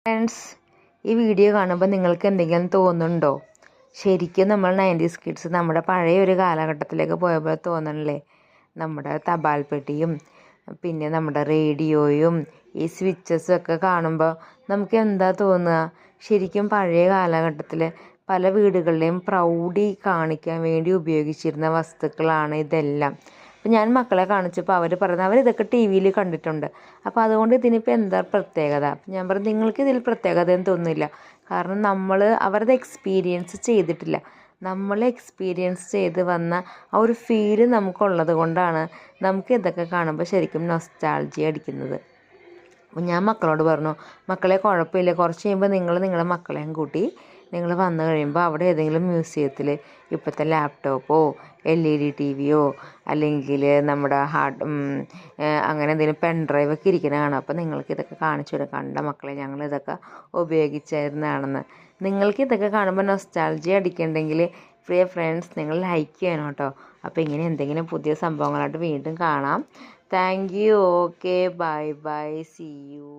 Friends, ഈ video കാണുമ്പോൾ നിങ്ങൾക്ക് എന്തെങ്കിലും തോന്നുന്നുണ്ടോ? ശരിക്കും നമ്മൾ 90s കിഡ്സ് നമ്മുടെ പഴയ ഒരു കാലഘട്ടത്തിലേക്ക് പോയപ്പോൾ തോന്നണില്ലേ? നമ്മുടെ തപാൽ പെട്ടിയും പിന്നെ നമ്മുടെ റേഡിയോയും ഈ സ്വിച്ചസും ഒക്കെ കാണുമ്പോൾ നമുക്ക് എന്താ തോന്നുക? ശരിക്കും പഴയ കാലഘട്ടത്തിൽ പല വീടുകളിലെയും പ്രൗഢി കാണിക്കാൻ വേണ്ടി ഉപയോഗിച്ചിരുന്ന വസ്തുക്കളാണ് ഇതെല്ലാം. അപ്പം ഞാൻ മക്കളെ കാണിച്ചപ്പോൾ അവർ പറയുന്നത് അവരിതൊക്കെ ടി വിയിൽ കണ്ടിട്ടുണ്ട്, അപ്പോൾ അതുകൊണ്ട് ഇതിനിപ്പോൾ എന്താ പ്രത്യേകത? ഞാൻ പറഞ്ഞു നിങ്ങൾക്ക് ഇതിൽ പ്രത്യേകതയൊന്നും തോന്നുന്നില്ല, കാരണം അവരത് എക്സ്പീരിയൻസ് ചെയ്തിട്ടില്ല. നമ്മൾ എക്സ്പീരിയൻസ് ചെയ്ത് വന്ന ആ ഒരു ഫീല് നമുക്കുള്ളത് കൊണ്ടാണ് നമുക്ക് ഇതൊക്കെ കാണുമ്പോൾ ശരിക്കും നൊസ്റ്റാൾജിയ അടിക്കുന്നത്. അപ്പോൾ ഞാൻ മക്കളോട് പറഞ്ഞു, മക്കളെ കുഴപ്പമില്ല, കുറച്ച് കഴിയുമ്പോൾ നിങ്ങളുടെ മക്കളെയും കൂട്ടി നിങ്ങൾ വന്നു കഴിയുമ്പോൾ അവിടെ ഏതെങ്കിലും മ്യൂസിയത്തിൽ ഇപ്പോഴത്തെ ലാപ്ടോപ്പോ LED TV അല്ലെങ്കിൽ നമ്മുടെ അങ്ങനെ എന്തെങ്കിലും പെൻ ഡ്രൈവൊക്കെ ഇരിക്കുന്ന കാണാം. അപ്പോൾ നിങ്ങൾക്ക് ഇതൊക്കെ കാണിച്ചു തരാം, കണ്ട മക്കളെ ഞങ്ങളിതൊക്കെ ഉപയോഗിച്ചായിരുന്നതാണെന്ന്. നിങ്ങൾക്ക് ഇതൊക്കെ കാണുമ്പോൾ നൊസ്റ്റാൾജിയ അടിക്കണ്ടെങ്കിൽ പ്രിയ ഫ്രണ്ട്സ് നിങ്ങൾ ലൈക്ക് ചെയ്യണം കേട്ടോ. അപ്പോൾ ഇങ്ങനെ എന്തെങ്കിലും പുതിയ സംഭവങ്ങളായിട്ട് വീണ്ടും കാണാം. Thank you. Okay, bye bye, see U.